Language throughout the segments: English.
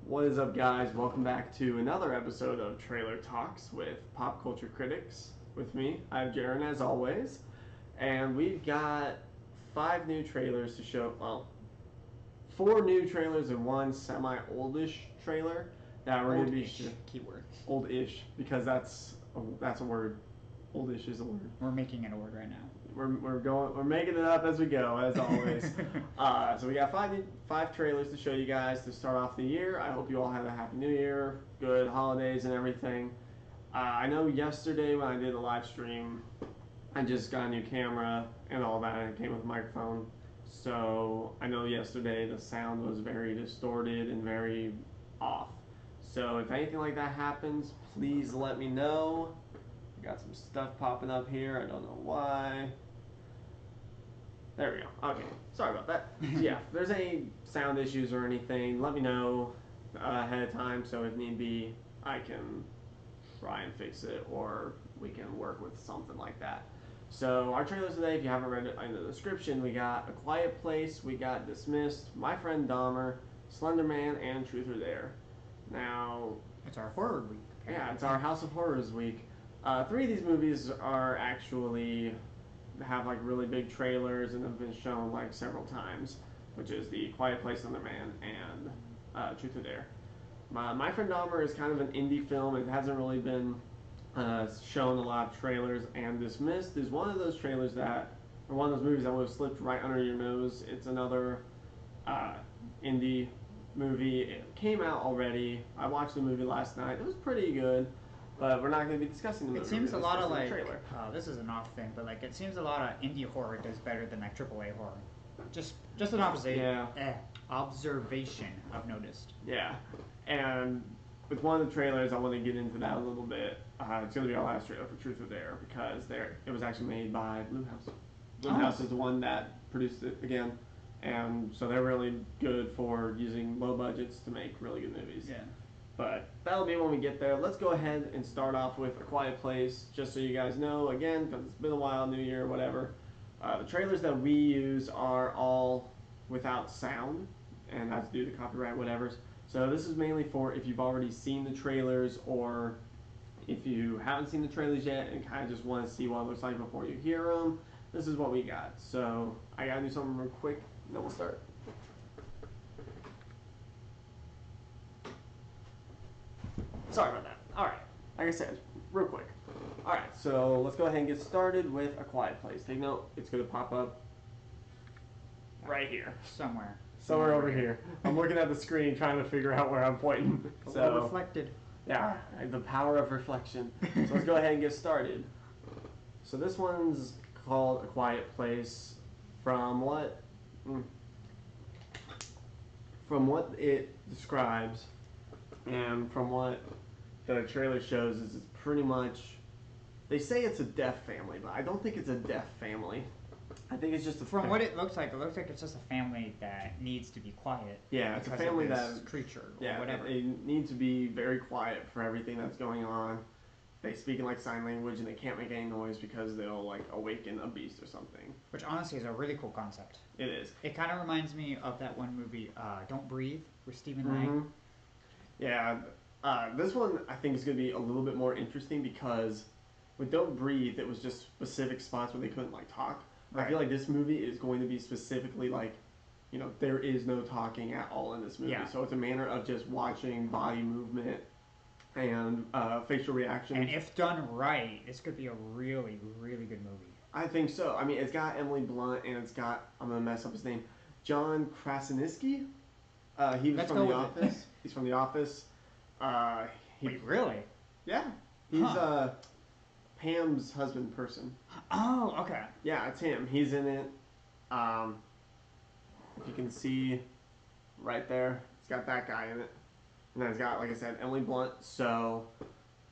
What is up, guys? Welcome back to another episode of Trailer Talks with Pop Culture Critics. With me, I have Jaren as always, and we've got 5 new trailers to show. Well, 4 new trailers and 1 semi-oldish trailer that we're going to be keyword old-ish, because that's a word. Oldish is a word. We're making it a word right now. We're making it up as we go, as always. So we got 5 trailers to show you guys to start off the year. I hope you all had a happy new year, good holidays and everything. I know yesterday when I did the live stream, I just got a new camera and all that, and it came with a microphone. So I know yesterday the sound was very distorted and very off. So if anything like that happens, please let me know. Got some stuff popping up here. I don't know why. There we go. Okay. Sorry about that. Yeah, if there's any sound issues or anything, let me know ahead of time, so if need be, I can try and fix it, or we can work with something like that. So our trailers today, if you haven't read it in the description, we got A Quiet Place, we got Dismissed, My Friend Dahmer, Slender Man, and Truth or Dare. Now, it's our horror week. Yeah, it's our House of Horrors week. 3 of these movies are actually have like really big trailers and have been shown like several times, which is The Quiet Place, Slender Man, and Truth or Dare. My Friend Dahmer is kind of an indie film. It hasn't really been shown a lot of trailers, and Dismissed is one of those trailers that, or one of those movies that would have slipped right under your nose. It's another indie movie. It came out already. I watched the movie last night. It was pretty good. But we're not going to be discussing the movie. It seems a lot of like, this is an off thing, but like it seems a lot of indie horror does better than like AAA horror. Just an observation. Yeah. Observation I've noticed. Yeah, and with one of the trailers, I want to get into that a little bit. It's going to be our last trailer for Truth or Dare, because it was actually made by Blumhouse. Blumhouse is the one that produced it again, and so they're really good for using low budgets to make really good movies. Yeah. But that'll be when we get there. Let's go ahead and start off with A Quiet Place, just so you guys know, again, because it's been a while, New Year, whatever. The trailers that we use are all without sound, and that's due to copyright, whatever. So this is mainly for if you've already seen the trailers, or if you haven't seen the trailers yet and kind of just want to see what it looks like before you hear them. This is what we got. So I got to do something real quick, and then we'll start. Sorry about that. Alright, like I said, real quick. Alright, so let's go ahead and get started with A Quiet Place. Take note, it's going to pop up right here. Somewhere over here. I'm looking at the screen trying to figure out where I'm pointing. So reflected. Yeah, the power of reflection. So let's go ahead and get started. So this one's called A Quiet Place. From what it describes, and from what the trailer shows, is it's pretty much, they say it's a deaf family, but I don't think it's a deaf family. I think it's just from what it looks like it's just a family that needs to be quiet. Yeah, it's a family that creature or whatever. They need to be very quiet for everything that's going on. They speak in like sign language, and they can't make any noise because they'll like awaken a beast or something. Which honestly is a really cool concept. It is. It kind of reminds me of that one movie, Don't Breathe, with Stephen Lang. Yeah. This one I think is going to be a little bit more interesting, because with Don't Breathe, it was just specific spots where they couldn't like talk. Right. I feel like this movie is going to be specifically like, there is no talking at all in this movie. Yeah. So it's a manner of just watching body movement and facial reactions. And if done right, this could be a really, really good movie. I think so. I mean, it's got Emily Blunt, and it's got, I'm going to mess up his name, John Krasinski. He was from The Office. He's from The Office. Wait, really? Yeah. He's Pam's husband person. Oh, okay. Yeah, it's him. He's in it. If you can see right there, it's got that guy in it. And then it's got, like I said, Emily Blunt. So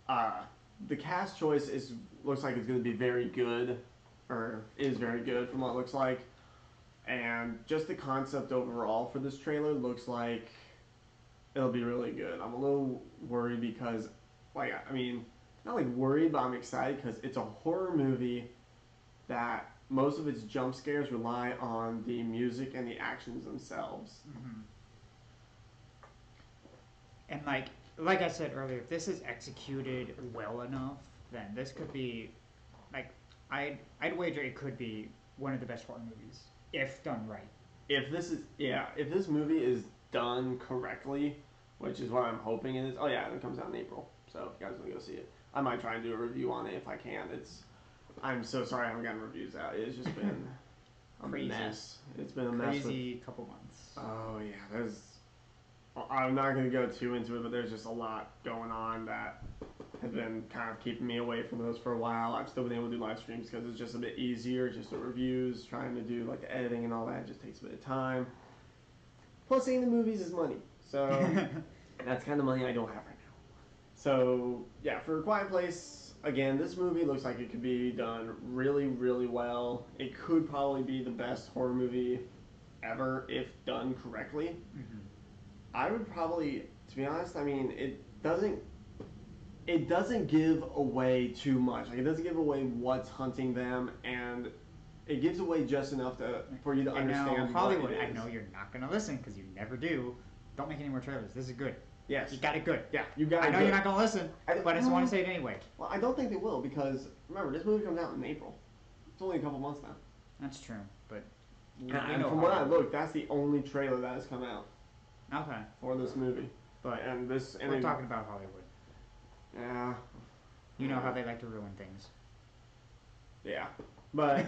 the cast choice looks like it's going to be very good, or is very good from what it looks like. And just the concept overall for this trailer looks like it'll be really good. I'm a little worried because, not like worried, but I'm excited because it's a horror movie that most of its jump scares rely on the music and the actions themselves. Mm-hmm. And like I said earlier, if this is executed well enough, then this could be like I'd wager it could be one of the best horror movies if done right. If this movie is done correctly, which is what I'm hoping it is. Oh yeah, it comes out in April. So if you guys want to go see it, I might try and do a review on it if I can. I'm so sorry I haven't gotten reviews out. It's just been a mess. It's been a mess. Crazy couple months. Oh yeah, I'm not going to go too into it, but there's just a lot going on that has been kind of keeping me away from those for a while. I've still been able to do live streams because it's just a bit easier, just the reviews, trying to do like the editing and all that just takes a bit of time. Plus, seeing the movies is money, so that's kind of money I don't have right now. So yeah, for A Quiet Place, again, this movie looks like it could be done really, really well. It could probably be the best horror movie ever if done correctly. Mm-hmm. I would probably, to be honest, I mean, it doesn't give away too much. Like, it doesn't give away what's hunting them, and it gives away just enough for you to understand Hollywood, what it is. I know you're not going to listen because you never do. Don't make any more trailers. This is good. Yes. You got it good. Yeah, you got it I know good. you're not going to listen, but I just want to say it anyway. Well, I don't think they will because, remember, this movie comes out in April. It's only a couple months now. That's true, but... And from what I looked, that's the only trailer that has come out. Okay. For this movie. We're talking about Hollywood. Yeah. You know how they like to ruin things. Yeah. But,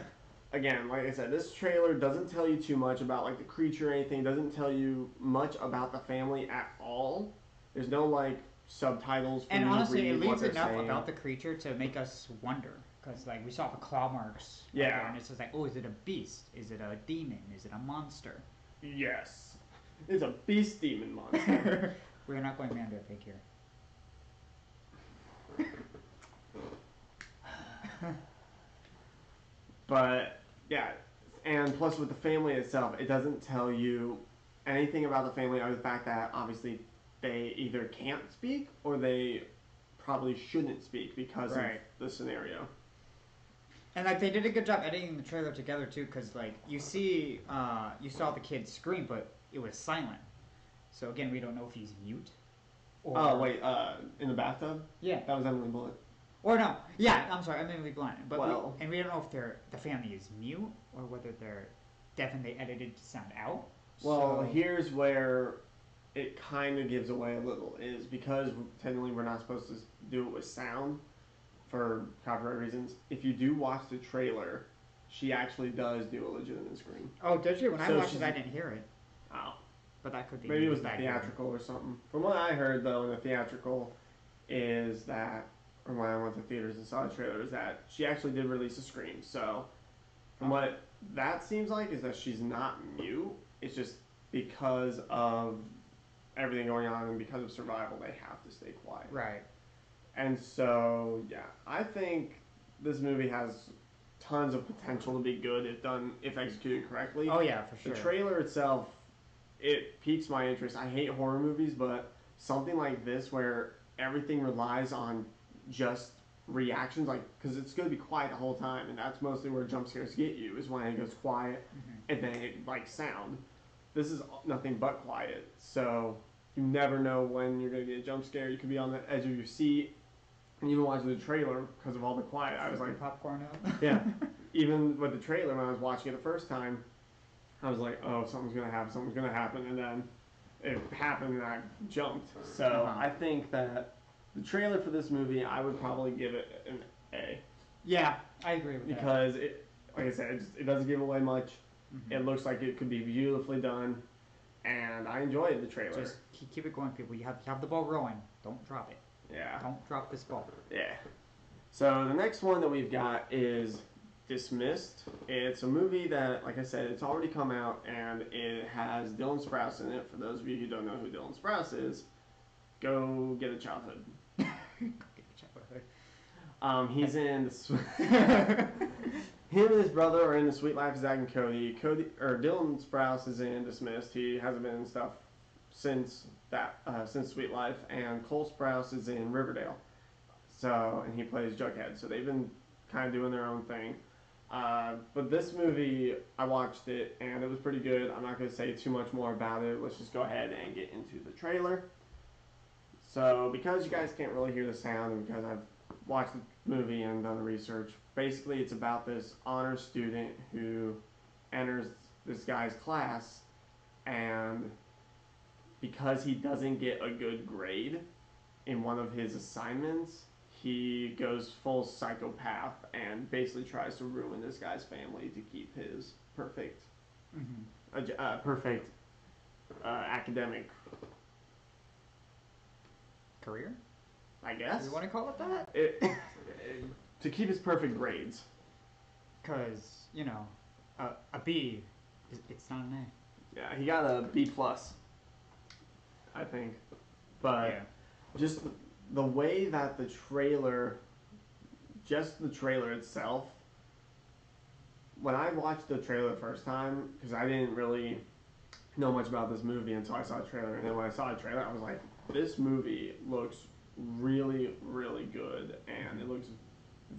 again, like I said, this trailer doesn't tell you too much about, like, the creature or anything. It doesn't tell you much about the family at all. There's no, like, subtitles for you to read. And honestly, it leaves enough saying about the creature to make us wonder. Because, like, we saw the claw marks. Yeah. And it's just like, oh, is it a beast? Is it a demon? Is it a monster? Yes. It's a beast demon monster. We're not going man to a pig here. But, yeah. And plus with the family itself, it doesn't tell you anything about the family other than the fact that obviously they either can't speak or they probably shouldn't speak because of the scenario. And like they did a good job editing the trailer together too, because like you saw the kid scream, but it was silent. So again, we don't know if he's mute. Oh wait, in the bathtub? Yeah, that was Emily Blunt. Or no, yeah, I'm sorry, Emily Blunt. But well, we don't know if the family is mute or whether they're deaf and they edited to sound out. Well, here's where it kind of gives away a little, is because technically we're not supposed to do it with sound for copyright reasons. If you do watch the trailer, she actually does do a legitimate scream. Oh, did she? When I watched it, I didn't hear it. Oh. But that could be... Maybe it was the theatrical or something. From what I heard, though, in the theatrical is that, or when I went to theaters and saw the trailer, is that she actually did release a scream. So, from what that seems like is that she's not mute. It's just because of everything going on and because of survival, they have to stay quiet. Right. And so, yeah, I think this movie has tons of potential to be good if executed correctly. Oh yeah, for sure. The trailer itself, it piques my interest. I hate horror movies, but something like this where everything relies on just reactions, like, because it's going to be quiet the whole time, and that's mostly where jump scares get you, is when it goes quiet and then it, like, sound. This is nothing but quiet, so you never know when you're going to get a jump scare. You could be on the edge of your seat. And even watching the trailer, because of all the quiet, I was like... popcorn out? Yeah. Even with the trailer, when I was watching it the first time, I was like, oh, something's going to happen, and then it happened and I jumped. So I think that the trailer for this movie, I would probably give it an A. Yeah, I agree with that. Because, like I said, it doesn't give away much. It looks like it could be beautifully done, and I enjoyed the trailer. Just keep it going, people. You have the ball rolling. Don't drop it. Yeah. Don't drop this ball. Yeah. So the next one that we've got is Dismissed. It's a movie that, like I said, it's already come out, and it has Dylan Sprouse in it. For those of you who don't know who Dylan Sprouse is, go get a childhood. Go get a childhood. He's in him and his brother are in The Sweet Life of Zack and Cody. Dylan Sprouse is in Dismissed. He hasn't been in stuff since Sweet Life, and Cole Sprouse is in Riverdale. And he plays Jughead. So they've been kind of doing their own thing. But this movie, I watched it, and it was pretty good. I'm not going to say too much more about it. Let's just go ahead and get into the trailer. So because you guys can't really hear the sound, and because I've watched the movie and done the research, basically it's about this honor student who enters this guy's class, and because he doesn't get a good grade in one of his assignments, he goes full psychopath and basically tries to ruin this guy's family to keep his perfect, perfect academic Career? I guess. Do you want to call it that? To keep his perfect grades. Because, you know, a B, it's not an A. Yeah, he got a B plus, I think. But Yeah. just the way that the trailer, just the trailer itself, when I watched the trailer the first time, because I didn't really know much about this movie until I saw the trailer, and then when I saw the trailer, I was like, this movie looks really, really good, and it looks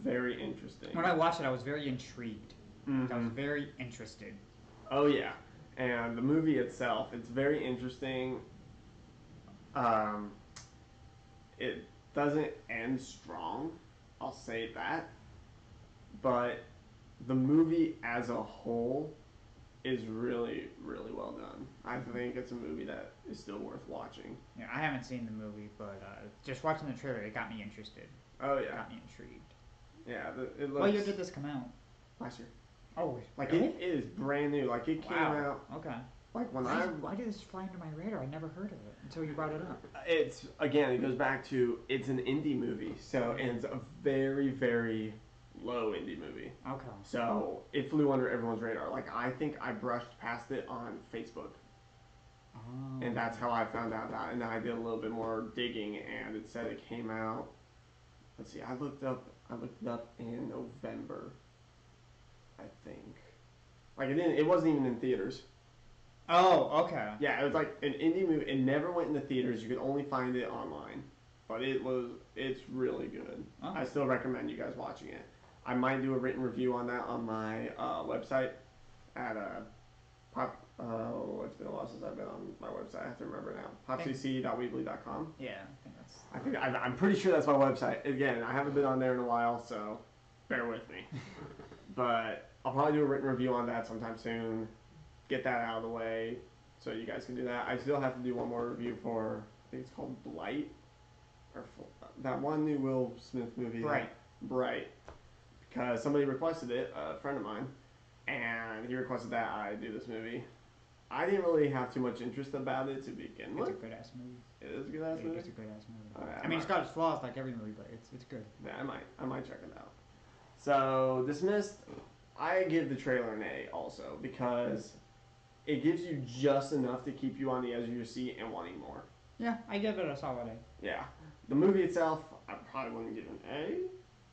very interesting. When I watched it, I was very intrigued. Mm-hmm. I was very interested. Oh yeah, and the movie itself, it's very interesting. It doesn't end strong, I'll say that, but the movie as a whole is really, really well done. I think it's a movie that is still worth watching. Yeah, I haven't seen the movie, but just watching the trailer, it got me interested. Oh It yeah, got me intrigued. yeah. It looks What year did this come out? last year. Oh, Like really? it is brand new. Like it came Wow. out. Okay. Like when Why did this fly into my radar? I never heard of it until you brought it up. It's again, it goes back to it's an indie movie, so and it's a very, very low indie movie. Okay. So it flew under everyone's radar. Like I think I brushed past it on Facebook, Oh. and that's how I found out about it. And I did a little bit more digging, and it said it came out. Let's see, I looked it up in November, I think. Like it wasn't even in theaters. Oh, okay. Yeah, it was like an indie movie. It never went into theaters. You could only find it online, but it's really good. Oh. I still recommend you guys watching it. I might do a written review on that on my website at it's been a while since I've been on my website. I have to remember now. popcc.weebly.com. Yeah, I think that's. I'm pretty sure that's my website. Again, I haven't been on there in a while, so bear with me. But I'll probably do a written review on that sometime soon. Get that out of the way so you guys can do that. I still have to do one more review for, I think it's called Blight, or that one new Will Smith movie. Bright. Because somebody requested it, a friend of mine, and he requested that I do this movie. I didn't really have too much interest about it to begin with. It's a good ass movie. It is a good ass movie? It's a good ass movie. Right, I mean, it's got its flaws like every movie, but it's good. Yeah, I might check it out. So, Dismissed, I give the trailer an A also, because it gives you just enough to keep you on the edge of your seat and wanting more. Yeah, I give it a solid A. Yeah. The movie itself, I probably wouldn't give an A,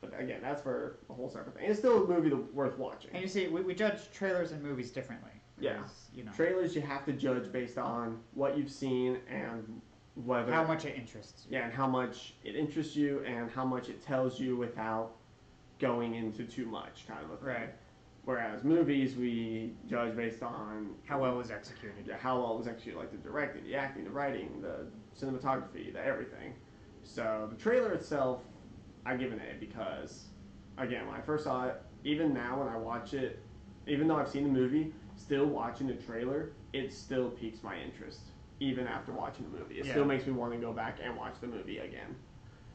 but again, that's for a whole separate thing. It's still a movie worth watching. And you see, we judge trailers and movies differently. Yeah. You know. Trailers you have to judge based on what you've seen and whether... How much it interests you. Yeah, and how much it interests you and how much it tells you without going into too much kind of a thing. Right. Whereas movies, we judge based on... How well it was executed. Yeah, how well it was executed, like the directing, the acting, the writing, the cinematography, the everything. So the trailer itself, I give an A because, again, when I first saw it, even now when I watch it, even though I've seen the movie, still watching the trailer, it still piques my interest, even after watching the movie. It still makes me want to go back and watch the movie again.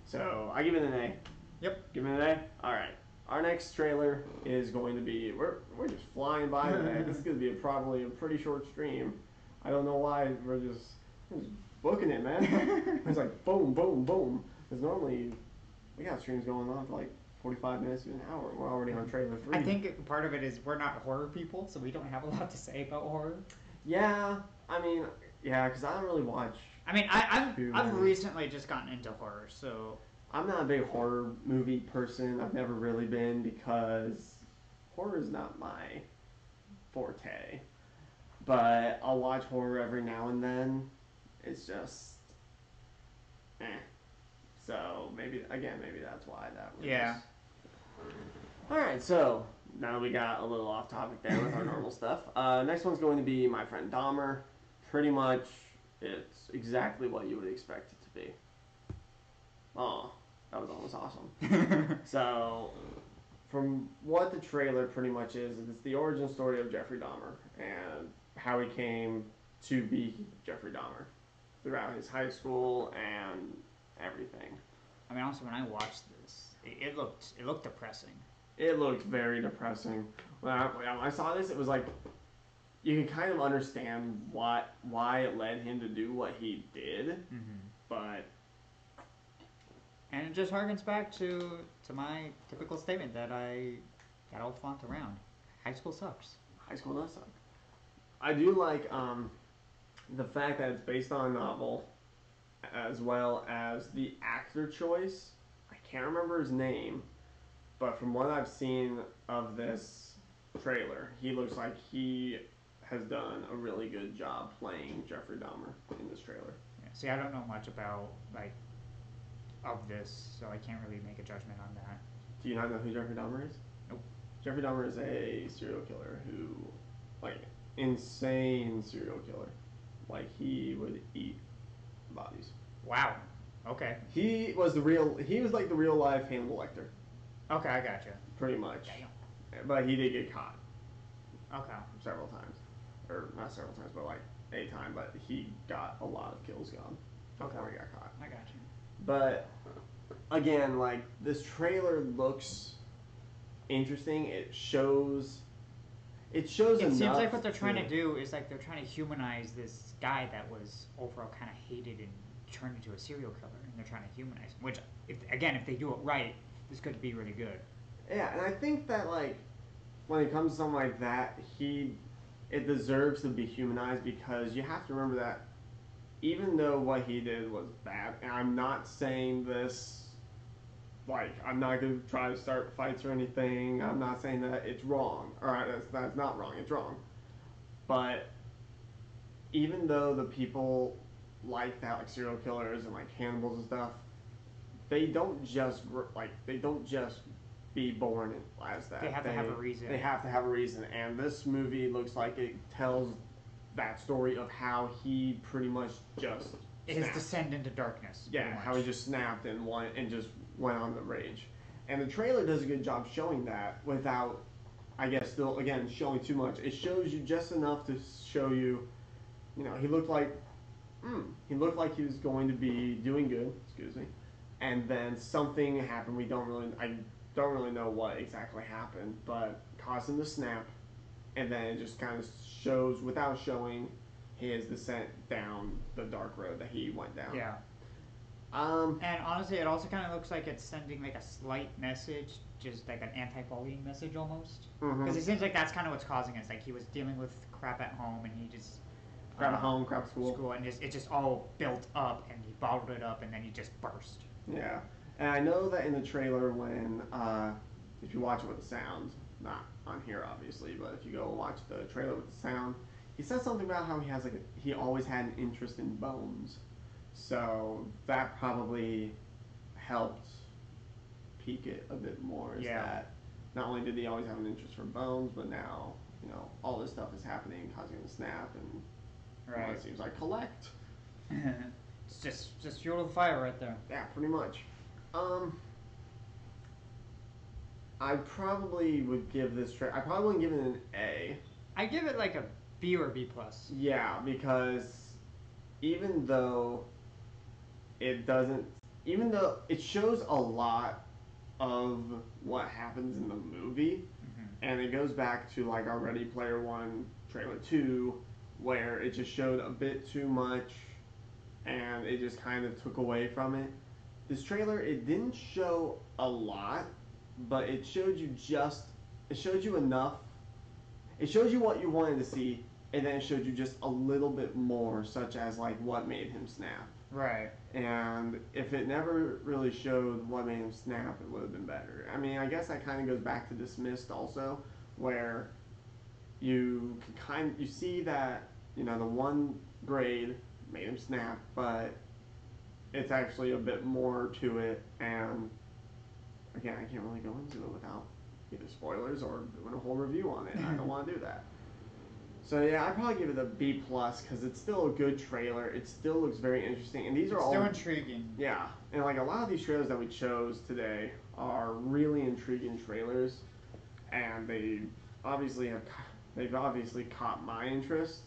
So I give it an A. Yep. Give it an A? Alright. Our next trailer is going to be, we're just flying by today. This is going to be probably a pretty short stream. I don't know why we're just booking it, man. It's like boom, boom, boom. Because normally we got streams going on for like 45 minutes to an hour. We're already on trailer 3. I think part of it is we're not horror people, so we don't have a lot to say about horror. Yeah, I mean, yeah, because I don't really watch. I mean, I've recently just gotten into horror, so I'm not a big horror movie person. I've never really been because horror is not my forte. But I'll watch horror every now and then. It's just, So maybe that's why that was. Yeah. Alright, so now we got a little off topic there with our normal stuff. Next one's going to be My Friend Dahmer. Pretty much, it's exactly what you would expect it to be. Oh, that was almost awesome. So, from what the trailer pretty much is, it's the origin story of Jeffrey Dahmer and how he came to be Jeffrey Dahmer throughout his high school and everything. I mean, also when I watched this, it looked depressing. It looked very depressing. When I saw this, it was like you can kind of understand why it led him to do what he did, but and it just harkens back to my typical statement that I'll flaunt around. High school sucks. High school does suck. I do like the fact that it's based on a novel, as well as the actor choice. I can't remember his name, but from what I've seen of this trailer, he looks like he has done a really good job playing Jeffrey Dahmer in this trailer. Yeah, see, I don't know much about of this, so I can't really make a judgment on that. Do you not know who Jeffrey Dahmer is? Nope. Jeffrey Dahmer is a serial killer who, insane serial killer. He would eat bodies. Wow. Okay. He was the real life Hannibal Lecter. Okay, I gotcha. Pretty much. Damn. But he did get caught. Okay. Several times. Or not several times, but a time. But he got a lot of kills gone before he got caught. I got you. But again, this trailer looks interesting. It shows enough. It seems like what they're trying to do is they're trying to humanize this guy that was overall kind of hated and turned into a serial killer, and they're trying to humanize him. Which, if they do it right, this could be really good. Yeah, and I think that when it comes to something like that, it deserves to be humanized, because you have to remember that even though what he did was bad, and I'm not saying this, I'm not going to try to start fights or anything, I'm not saying that it's wrong, alright, that's not wrong, it's wrong, but even though the people like that, serial killers and cannibals and stuff, they don't just be born as that. They have to have a reason. They have to have a reason, and this movie looks like it tells that story of how he pretty much just his descent into darkness. Yeah, how he just snapped and just went on the rage. And the trailer does a good job showing that without, I guess, still again showing too much. It shows you just enough to show you, he looked like he was going to be doing good. Excuse me. And then something happened. I don't really know what exactly happened, but caused him to snap. And then it just kind of shows, without showing, his descent down the dark road that he went down. Yeah. And honestly, it also kind of looks like it's sending a slight message, just an anti-bullying message almost. Because it seems like that's kind of what's causing it. It's he was dealing with crap at home, and he just crap at home, crap at school, and it just all built up, and he bottled it up, and then he just burst. Yeah, and I know that in the trailer when, if you watch it with the sound, not on here obviously, but if you go and watch the trailer with the sound, he says something about how he always had an interest in bones. So that probably helped pique it a bit more. Is that not only did he always have an interest for bones, but now all this stuff is happening, causing him to snap, and it seems like collect. It's just fuel to the fire right there. Yeah, pretty much. I probably would give this I probably wouldn't give it an A. I give it a B or B plus. Yeah, because even though it shows a lot of what happens in the movie, and it goes back to our Ready Player One trailer 2, where it just showed a bit too much, and it just kind of took away from it. This trailer, it didn't show a lot, but it showed you enough. It showed you what you wanted to see, and then it showed you just a little bit more, such as what made him snap. Right. And if it never really showed what made him snap, it would have been better. I mean, I guess that kind of goes back to Dismissed also, where you see that the one grade made him snap, but it's actually a bit more to it, and again, I can't really go into it without either spoilers or doing a whole review on it. I don't want to do that. So yeah, I'd probably give it a B plus because it's still a good trailer. It still looks very interesting, and these are all still intriguing. Yeah, and like a lot of these trailers that we chose today are really intriguing trailers, and they've obviously caught my interest.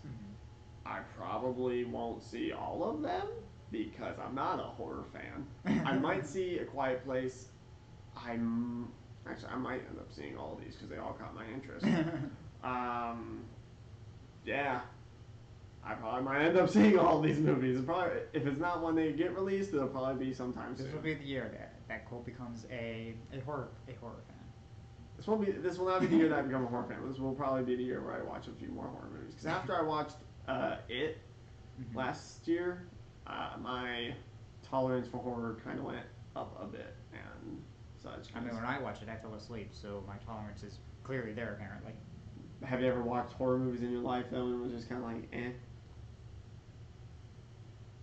I probably won't see all of them because I'm not a horror fan. I might see A Quiet Place. I might end up seeing all of these because they all caught my interest. Yeah, I probably might end up seeing all these movies. Probably, if it's not when they get released, it'll probably be sometime soon. This will be the year that Cole becomes a horror fan. This will not be the year that I become a horror fan. This will probably be the year where I watch a few more horror movies. Because after I watched It last year, my tolerance for horror kind of went up a bit and such. I mean, when I watch it, I fell asleep, so my tolerance is clearly there, apparently. Have you ever watched horror movies in your life though, and it was just kind of like, eh?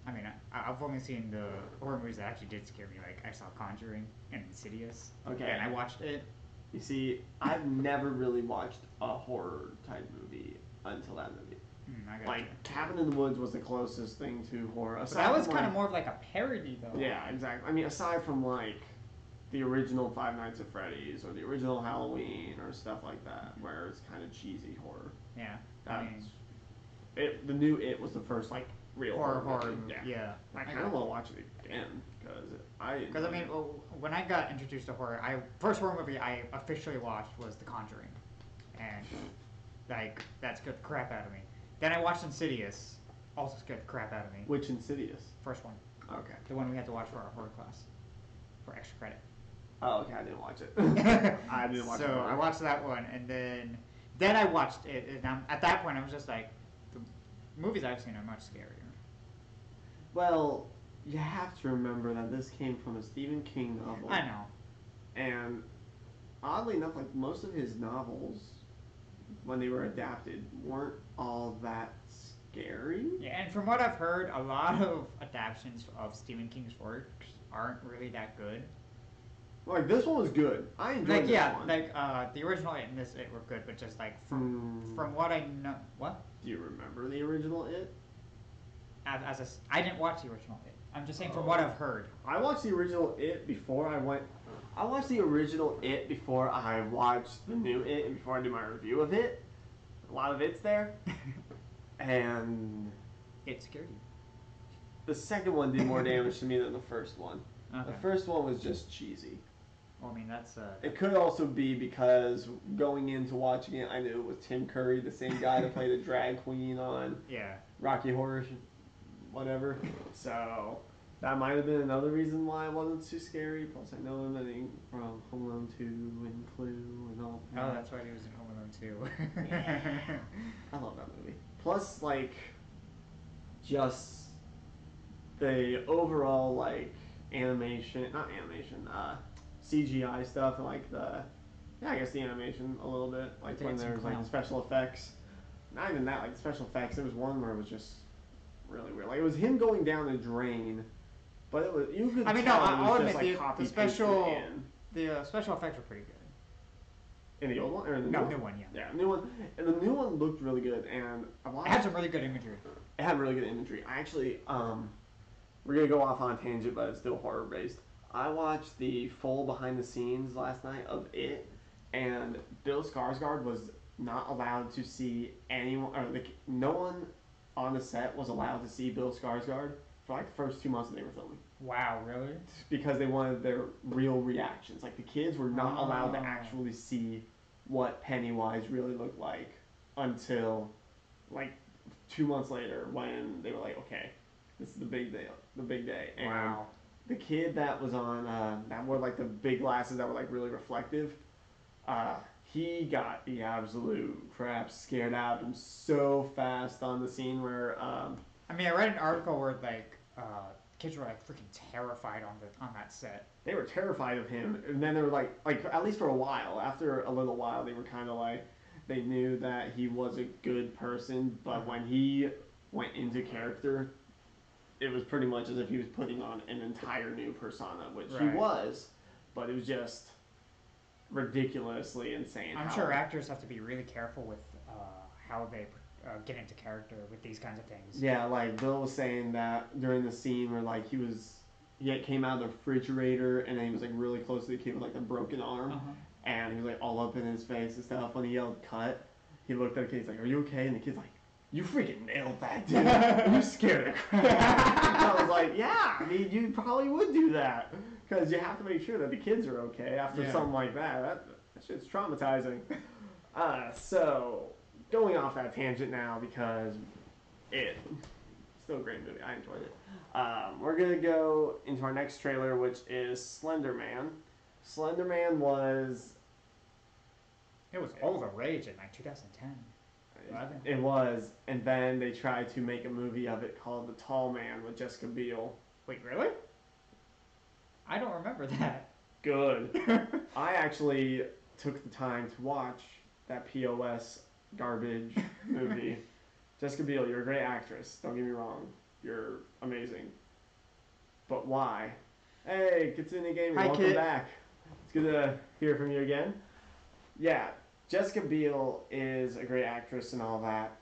I mean, I've only seen the horror movies that actually did scare me. Like, I saw Conjuring and Insidious. Okay. And I watched it. You see, I've never really watched a horror type movie until that movie. Like, Cabin in the Woods was the closest thing to horror. But that was kind of more of like a parody, though. Yeah, exactly. I mean, aside from like the original Five Nights at Freddy's or the original Halloween or stuff like that, where it's kind of cheesy horror. Yeah. The new It was the first like real horror movie. Yeah. I kind of want to watch it again because I mean, when I got introduced to horror, first horror movie I officially watched was The Conjuring, and like that scared the crap out of me. Then I watched Insidious, also scared the crap out of me. Which Insidious? First one. Okay. The one we had to watch for our horror class, for extra credit. Oh, okay. I didn't watch it. I didn't watch it. So I watched that one, and then I watched it, and at that point I was just like, the movies I've seen are much scarier. Well, you have to remember that this came from a Stephen King novel. I know. And oddly enough, like most of his novels, when they were adapted, weren't all that scary. Yeah, and from what I've heard, a lot of adaptations of Stephen King's works aren't really that good. Like this one was good. I enjoyed this one. Like the original It and this It were good, but just like from what I know, what? Do you remember the original It? I didn't watch the original It. I'm just saying from what I've heard. I watched the original It before I went. I watched the original It before I watched the new It, and before I did my review of it. A lot of It's there, and it scared you. The second one did more damage to me than the first one. Okay. The first one was just cheesy. Well, I mean, that's... It could also be because going into watching it, I knew it was Tim Curry, the same guy that played the drag queen on Rocky Horror, whatever. So that might have been another reason why it wasn't too scary. Plus, I know him from Home Alone 2 and Clue and all that. Oh, that's why he was in Home Alone 2. Yeah. I love that movie. Plus, like, just the overall, like, CGI stuff and like I guess the animation a little bit, like when there's like the special effects. Not even that, like the special effects. There was one where it was just really weird. Like it was him going down a drain, but it was you could. I mean, tell I'll admit the special effects were pretty good. In the old one or in the new one? Yeah, new one. And the new one looked really good, and it had some really good imagery. It had really good imagery. I actually, we're gonna go off on a tangent, but it's still horror based. I watched the full behind the scenes last night of It, and Bill Skarsgård was not allowed to see anyone, or like no one on the set was allowed to see Bill Skarsgård for like the first 2 months that they were filming. Wow, really? Because they wanted their real reactions. Like the kids were not allowed to actually see what Pennywise really looked like until like 2 months later when they were like, okay, this is the big day. And wow. The kid that was on, that wore like the big glasses that were like really reflective, he got the absolute crap scared out of him so fast on the scene where. I mean, I read an article where like kids were like freaking terrified on that set. They were terrified of him, and then they were like at least for a while. After a little while, they were kind of like they knew that he was a good person, but when he went into character, it was pretty much as if he was putting on an entire new persona, which he was, but it was just ridiculously insane. I'm sure actors have to be really careful with how they get into character with these kinds of things. Yeah, like Bill was saying that during the scene where like he came out of the refrigerator and then he was like really close to the kid with like a broken arm, and he was like all up in his face and stuff. When he yelled cut, he looked at the kid, he's like, "Are you okay?" And the kid's like, "You freaking nailed that, dude. You scared the crap." I was like, "Yeah, I mean, you probably would do that because you have to make sure that the kids are okay after something like that. That shit's traumatizing." So going off that tangent now because it's still a great movie. I enjoyed it. We're gonna go into our next trailer, which is Slender Man. Slender Man was. It was all the rage in like 2010. It was, and then they tried to make a movie of it called The Tall Man with Jessica Biel. Wait, really? I don't remember that. Good. I actually took the time to watch that POS garbage movie. Jessica Biel, you're a great actress. Don't get me wrong. You're amazing. But why? Hey, Kitsune Gaming, welcome back. It's good to hear from you again. Yeah, Jessica Biel is a great actress and all that,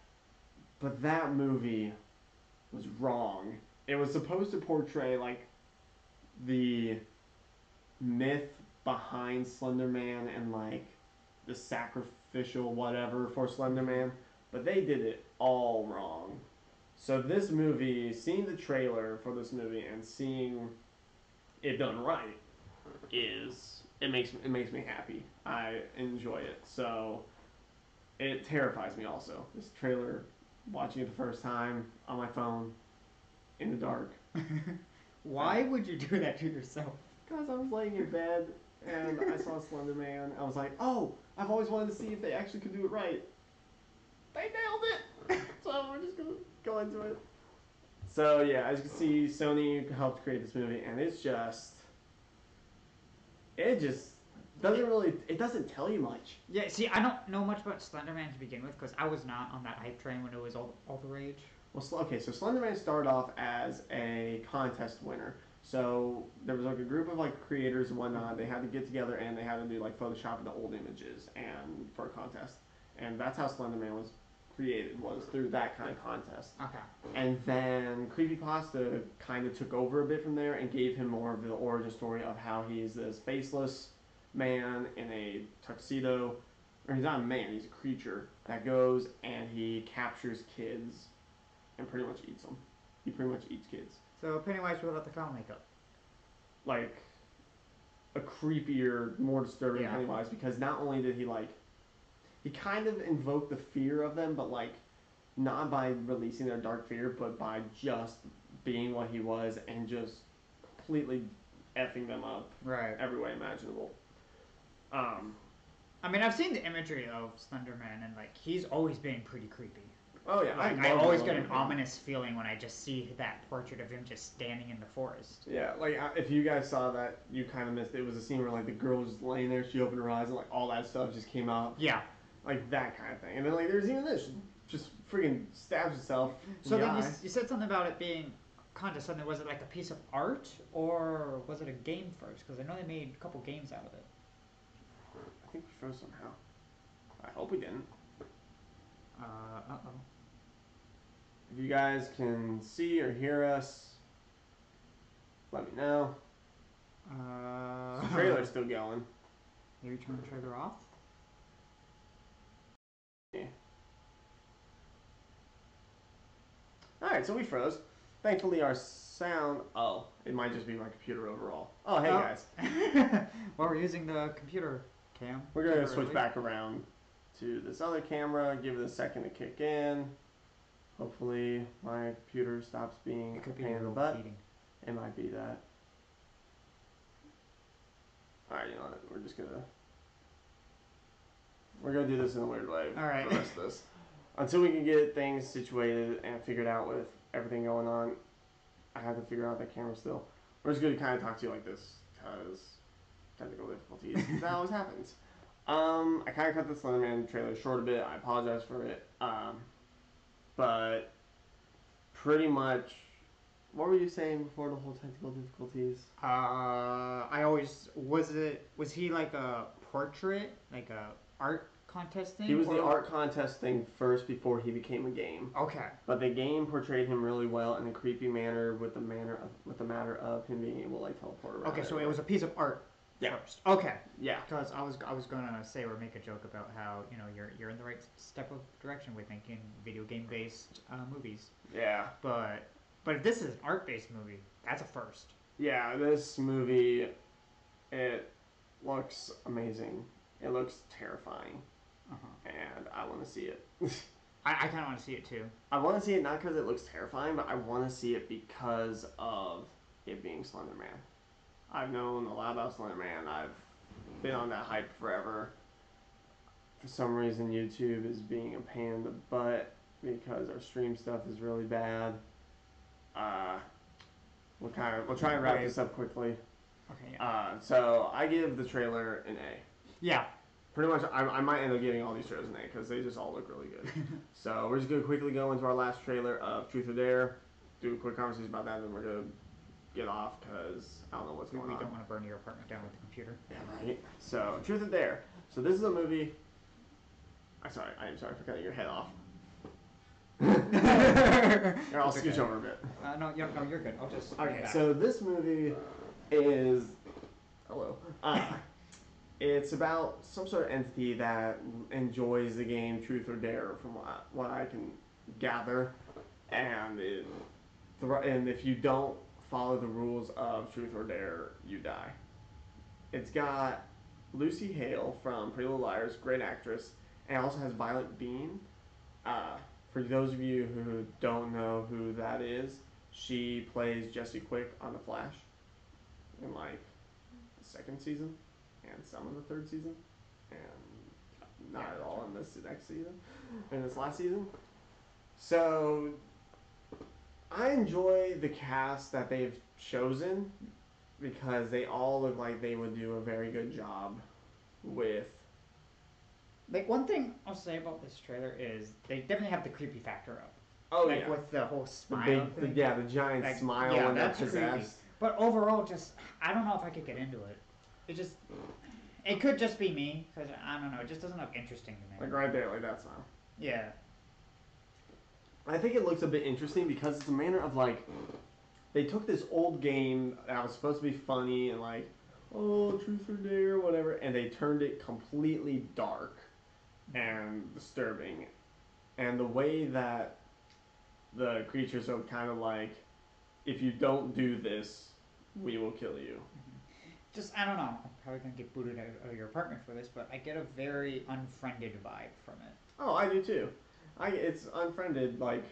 but that movie was wrong. It was supposed to portray like the myth behind Slender Man and like the sacrificial whatever for Slender Man, but they did it all wrong. So this movie, seeing the trailer for this movie and seeing it done right, it makes me happy. I enjoy it. So it terrifies me also. This trailer, watching it the first time on my phone, in the dark. Why would you do that to yourself? Because I was laying in bed and I saw Slender Man. I was like, oh, I've always wanted to see if they actually could do it right. They nailed it! So we're just going to go into it. So yeah, as you can see, Sony helped create this movie, and it just doesn't tell you much. Yeah, see, I don't know much about Slender Man to begin with because I was not on that hype train when it was all the rage. Well, okay, so Slender Man started off as a contest winner. So there was like a group of like creators and whatnot. They had to get together and they had to do like Photoshop the old images and for a contest. And that's how Slender Man was created, was through that kind of contest. Okay. And then Creepypasta kind of took over a bit from there and gave him more of the origin story of how he's this faceless man in a tuxedo, or he's not a man, he's a creature that goes and he captures kids and pretty much eats them. He pretty much eats kids. So Pennywise without the clown makeup. Like a creepier, more disturbing Pennywise, because not only did he kind of invoked the fear of them, but like not by releasing their dark fear, but by just being what he was and just completely effing them up every way imaginable. I mean, I've seen the imagery of Slender Man, and like he's always been pretty creepy. Oh yeah, like, I always get an ominous feeling when I just see that portrait of him just standing in the forest. Yeah, like if you guys saw that, you kind of missed it. It was a scene where like the girl was just laying there, she opened her eyes, and like all that stuff just came out. Yeah, like that kind of thing. And then like there's even this, she just freaking stabs herself. So then you said something about it being contest. Something, was it like a piece of art or was it a game first? Because I know they made a couple games out of it. I think we froze somehow. I hope we didn't. Uh-oh. If you guys can see or hear us, let me know. The trailer's still going. Maybe turn the trailer off? Yeah. Alright, so we froze. Thankfully our sound... Oh, it might just be my computer overall. Oh, hey guys. Well, we're using the computer cam. We're going to switch back around to this other camera, give it a second to kick in. Hopefully my computer stops being a pain in the butt. It might be that. Alright, you know what? We're gonna do this in a weird way for the rest of this. Until we can get things situated and figured out with everything going on, I have to figure out that camera still. We're just gonna kind of talk to you like this because technical difficulties. That always happens. I kind of cut the Slender Man trailer short a bit. I apologize for it. But pretty much, what were you saying before the whole technical difficulties? Was he like a portrait, like a art contest thing? He was the art contest thing first before he became a game. Okay. But the game portrayed him really well in a creepy manner with the matter of him being able to like teleport around. Okay, so it was a piece of art first. Okay. Yeah. Because I was gonna say or make a joke about how you're in the right step of direction with making video game based movies. Yeah. But if this is an art based movie, that's a first. Yeah, this movie, it looks amazing. It looks terrifying. And I want to see it. I kind of want to see it too. I want to see it not because it looks terrifying, but I want to see it because of it being Slender Man. I've known a lot about Slender Man. I've been on that hype forever. For some reason, YouTube is being a pain in the butt because our stream stuff is really bad. We'll try and wrap this up quickly. Okay. Yeah. So I give the trailer an A. Yeah. Pretty much, I might end up giving all these trailers an A because they just all look really good. So we're just going to quickly go into our last trailer of Truth or Dare, do a quick conversation about that, and then we're going to get off because I don't know what's going on. We don't want to burn your apartment down with the computer. Yeah, right. So, Truth or Dare. So this is a movie... I am sorry for cutting your head off. Here, I'll scooch over a bit. No, you're good. I'll just... Okay, so this movie is... Hello. It's about some sort of entity that enjoys the game Truth or Dare, from what I can gather, and if you don't follow the rules of Truth or Dare, you die. It's got Lucy Hale from Pretty Little Liars, great actress, and it also has Violet Bean. For those of you who don't know who that is, she plays Jesse Quick on The Flash in like the second season. And some of the third season, and not at all in this next season, in this last season. So, I enjoy the cast that they've chosen because they all look like they would do a very good job with... Like, one thing I'll say about this trailer is they definitely have the creepy factor up. Oh, like, yeah. with the whole smile thing. The giant smile when they're possessed. Creepy. But overall, I don't know if I could get into it. It could just be me, because I don't know, it just doesn't look interesting to me. Like right there, like that smile. Yeah. I think it looks a bit interesting because it's a manner of like, they took this old game that was supposed to be funny and like, oh, Truth or Dare, whatever, and they turned it completely dark and disturbing. And the way that the creatures are kind of like, if you don't do this, we will kill you. I don't know, I'm probably going to get booted out of your apartment for this, but I get a very unfriended vibe from it. Oh, I do too. It's unfriended, like,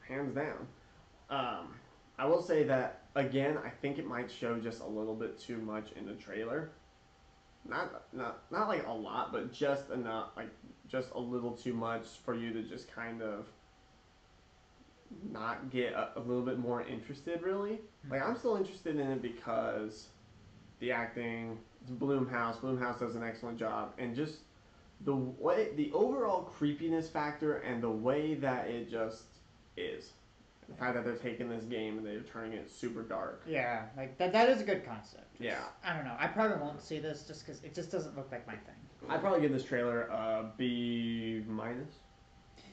hands down. I will say that, again, I think it might show just a little bit too much in the trailer. Not like a lot, but just enough, like, just a little too much for you to just kind of not get a little bit more interested, really. Like, I'm still interested in it because... the acting, it's Blumhouse. Blumhouse does an excellent job, and just the overall creepiness factor and the way that it just is. The fact that they're taking this game and they're turning it super dark. Yeah, like that is a good concept. Yeah. I don't know. I probably won't see this just because it just doesn't look like my thing. I'd probably give this trailer a B-.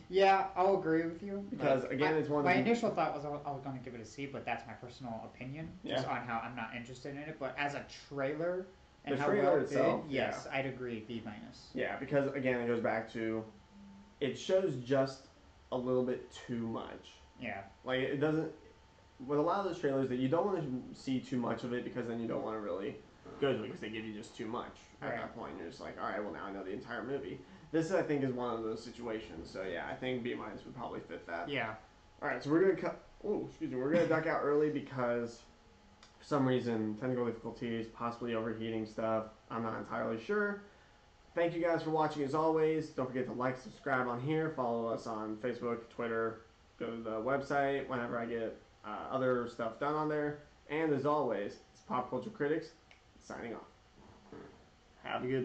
Yeah, I'll agree with you. Because, again, it's one of my initial thought was I was going to give it a C, but that's my personal opinion, just on how I'm not interested in it. But as a trailer and how well it did, yes, I'd agree, B-. Yeah, because, again, it goes back to, it shows just a little bit too much. Yeah. Like, it doesn't, with a lot of those trailers, that you don't want to see too much of it because then you don't want to really go to it because they give you just too much. At that point, you're just like, all right, well, now I know the entire movie. This, I think, is one of those situations. So, yeah, I think B- would probably fit that. Yeah. All right, so we're going to cut... Oh, excuse me. We're going to duck out early because, for some reason, technical difficulties, possibly overheating stuff. I'm not entirely sure. Thank you guys for watching, as always. Don't forget to like, subscribe on here. Follow us on Facebook, Twitter. Go to the website whenever I get other stuff done on there. And, as always, it's Pop Culture Critics signing off. Have a good one.